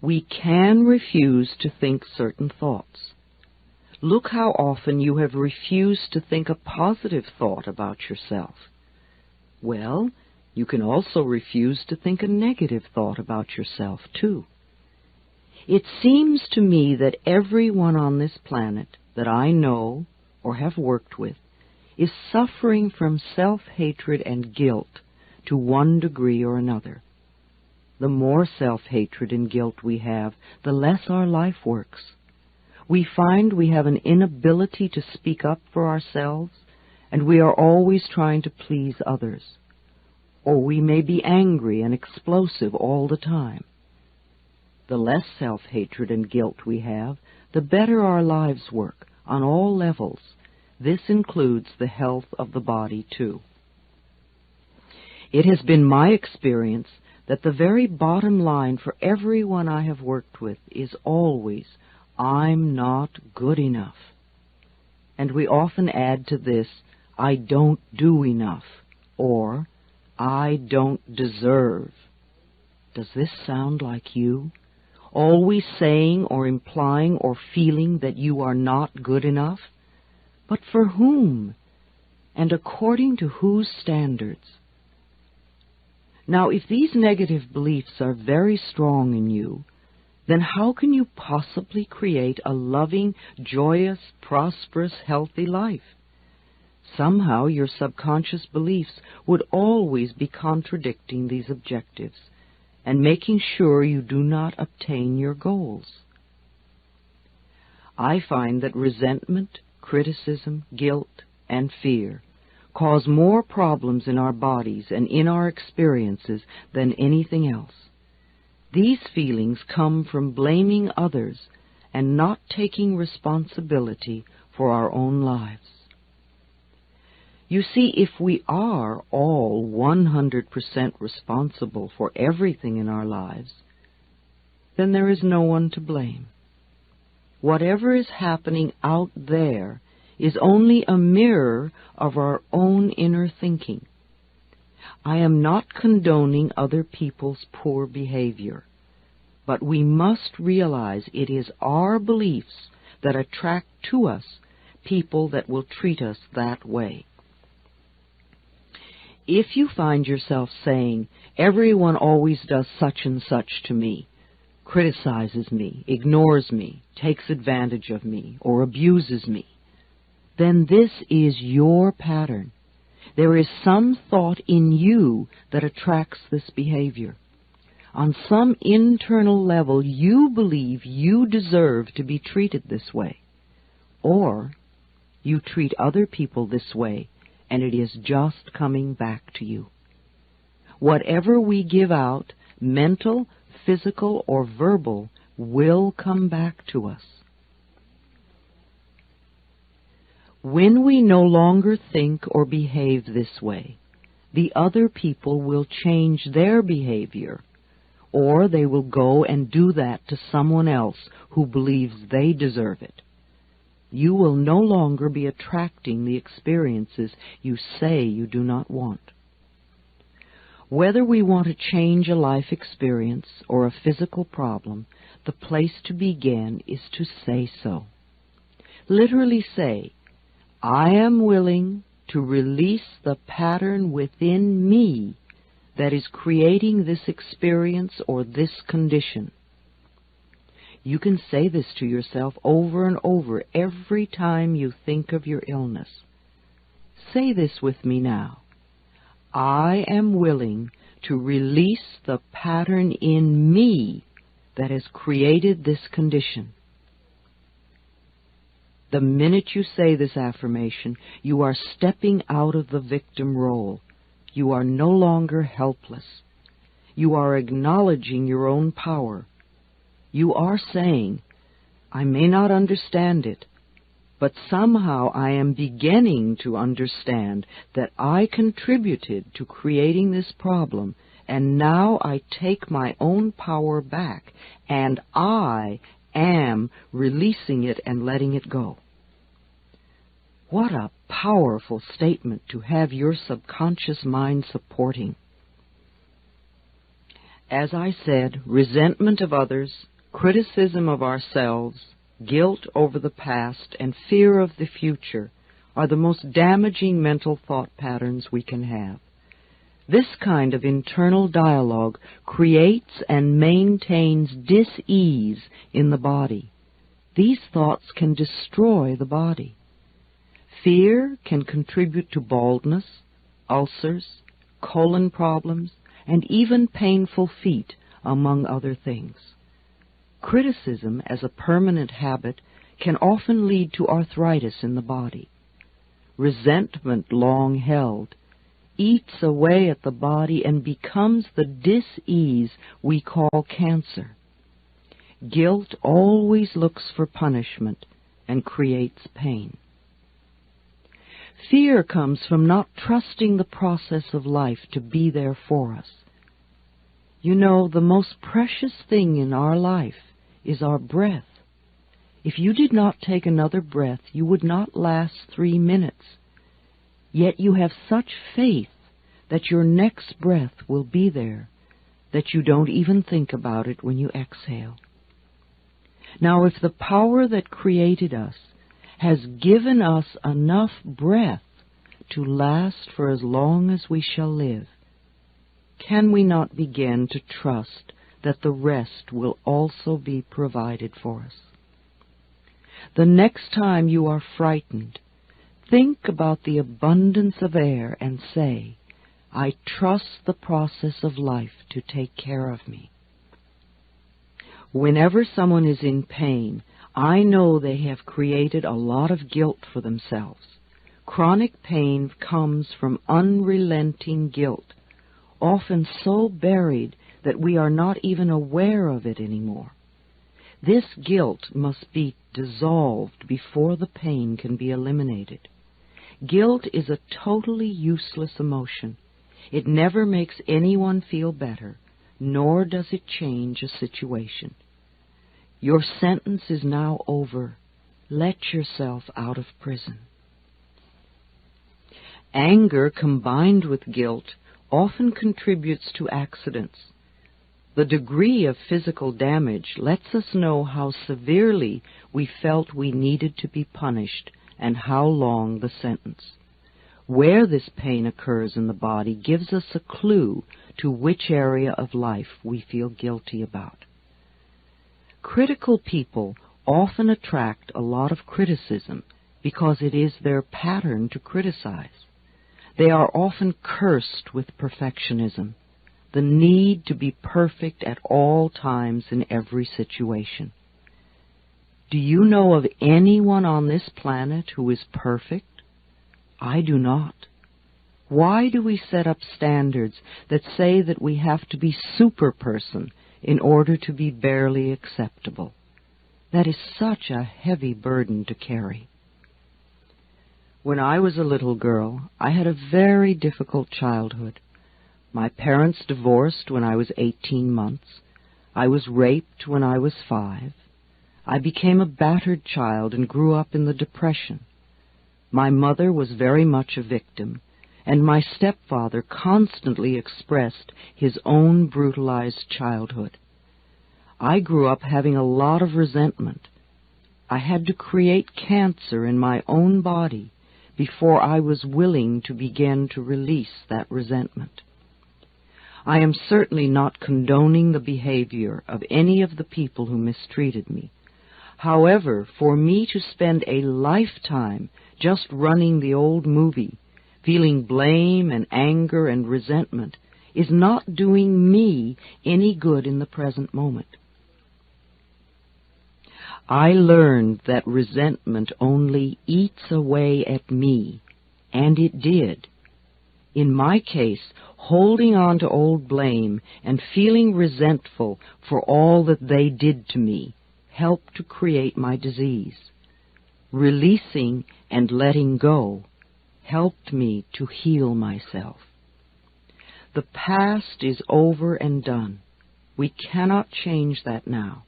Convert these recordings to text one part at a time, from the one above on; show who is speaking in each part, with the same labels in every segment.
Speaker 1: We can refuse to think certain thoughts. Look how often you have refused to think a positive thought about yourself. Well, you can also refuse to think a negative thought about yourself, too. It seems to me that everyone on this planet that I know or have worked with is suffering from self-hatred and guilt to one degree or another. The more self-hatred and guilt we have, the less our life works. We find we have an inability to speak up for ourselves, and we are always trying to please others. Or we may be angry and explosive all the time. The less self-hatred and guilt we have, the better our lives work on all levels. This includes the health of the body, too. It has been my experience that the very bottom line for everyone I have worked with is always, I'm not good enough. And we often add to this, I don't do enough, or I don't deserve. Does this sound like you? Always saying or implying or feeling that you are not good enough? But for whom? And according to whose standards? Now, if these negative beliefs are very strong in you, then how can you possibly create a loving, joyous, prosperous, healthy life? Somehow your subconscious beliefs would always be contradicting these objectives and making sure you do not obtain your goals. I find that resentment, criticism, guilt, and fear cause more problems in our bodies and in our experiences than anything else. These feelings come from blaming others and not taking responsibility for our own lives. You see, if we are all 100% responsible for everything in our lives, then there is no one to blame. Whatever is happening out there is only a mirror of our own inner thinking. I am not condoning other people's poor behavior, but we must realize it is our beliefs that attract to us people that will treat us that way. If you find yourself saying, everyone always does such and such to me, criticizes me, ignores me, takes advantage of me, or abuses me, then this is your pattern. There is some thought in you that attracts this behavior. On some internal level, you believe you deserve to be treated this way, or you treat other people this way, and it is just coming back to you. Whatever we give out, mental, physical, or verbal, will come back to us. When we no longer think or behave this way, the other people will change their behavior, or they will go and do that to someone else who believes they deserve it. You will no longer be attracting the experiences you say you do not want. Whether we want to change a life experience or a physical problem, the place to begin is to say so. Literally say, I am willing to release the pattern within me that is creating this experience or this condition. You can say this to yourself over and over every time you think of your illness. Say this with me now. I am willing to release the pattern in me that has created this condition. The minute you say this affirmation, you are stepping out of the victim role. You are no longer helpless. You are acknowledging your own power. You are saying, I may not understand it, but somehow I am beginning to understand that I contributed to creating this problem, and now I take my own power back, and I am releasing it and letting it go. What a powerful statement to have your subconscious mind supporting. As I said, resentment of others, Criticism of ourselves, guilt over the past, and fear of the future are the most damaging mental thought patterns we can have. This kind of internal dialogue creates and maintains dis-ease in the body. These thoughts can destroy the body. Fear can contribute to baldness, ulcers, colon problems, and even painful feet, among other things. Criticism, as a permanent habit, can often lead to arthritis in the body. Resentment, long held, eats away at the body and becomes the dis-ease we call cancer. Guilt always looks for punishment and creates pain. Fear comes from not trusting the process of life to be there for us. You know, the most precious thing in our life is our breath. If you did not take another breath, you would not last 3 minutes. Yet you have such faith that your next breath will be there, that you don't even think about it when you exhale. Now, if the power that created us has given us enough breath to last for as long as we shall live, can we not begin to trust that the rest will also be provided for us? The next time you are frightened, think about the abundance of air and say, I trust the process of life to take care of me. Whenever someone is in pain, I know they have created a lot of guilt for themselves. Chronic pain comes from unrelenting guilt, often so buried that we are not even aware of it anymore. This guilt must be dissolved before the pain can be eliminated. Guilt is a totally useless emotion. It never makes anyone feel better, nor does it change a situation. Your sentence is now over. Let yourself out of prison. Anger combined with guilt often contributes to accidents. The degree of physical damage lets us know how severely we felt we needed to be punished and how long the sentence. Where this pain occurs in the body gives us a clue to which area of life we feel guilty about. Critical people often attract a lot of criticism because it is their pattern to criticize. They are often cursed with perfectionism, the need to be perfect at all times in every situation. Do you know of anyone on this planet who is perfect? I do not. Why do we set up standards that say that we have to be superperson in order to be barely acceptable? That is such a heavy burden to carry. When I was a little girl, I had a very difficult childhood. My parents divorced when I was 18 months. I was raped when I was 5. I became a battered child and grew up in the Depression. My mother was very much a victim, and my stepfather constantly expressed his own brutalized childhood. I grew up having a lot of resentment. I had to create cancer in my own body before I was willing to begin to release that resentment. I am certainly not condoning the behavior of any of the people who mistreated me. However, for me to spend a lifetime just running the old movie, feeling blame and anger and resentment, is not doing me any good in the present moment. I learned that resentment only eats away at me, and it did. In my case, holding on to old blame and feeling resentful for all that they did to me helped to create my disease. Releasing and letting go helped me to heal myself. The past is over and done. We cannot change that now.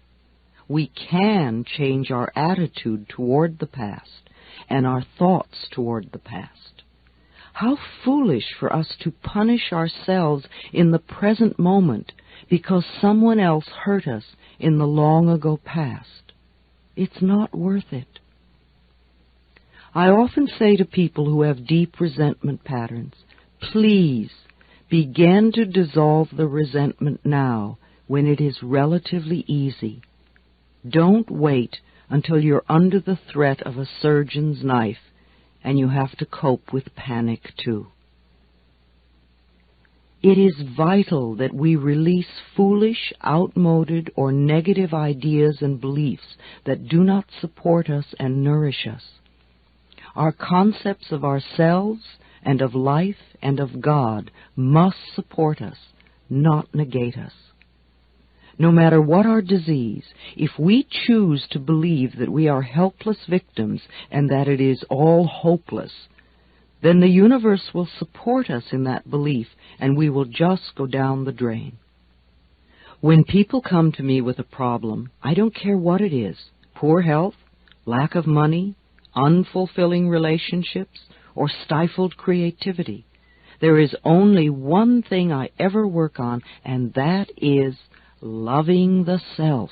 Speaker 1: We can change our attitude toward the past and our thoughts toward the past. How foolish for us to punish ourselves in the present moment because someone else hurt us in the long ago past. It's not worth it. I often say to people who have deep resentment patterns, please begin to dissolve the resentment now when it is relatively easy. Don't wait until you're under the threat of a surgeon's knife and you have to cope with panic too. It is vital that we release foolish, outmoded, or negative ideas and beliefs that do not support us and nourish us. Our concepts of ourselves and of life and of God must support us, not negate us. No matter what our disease, if we choose to believe that we are helpless victims and that it is all hopeless, then the universe will support us in that belief and we will just go down the drain. When people come to me with a problem, I don't care what it is, poor health, lack of money, unfulfilling relationships, or stifled creativity. There is only one thing I ever work on, and that is loving the self.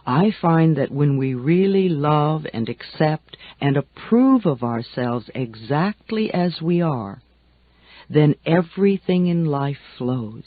Speaker 1: I find that when we really love and accept and approve of ourselves exactly as we are, then everything in life flows.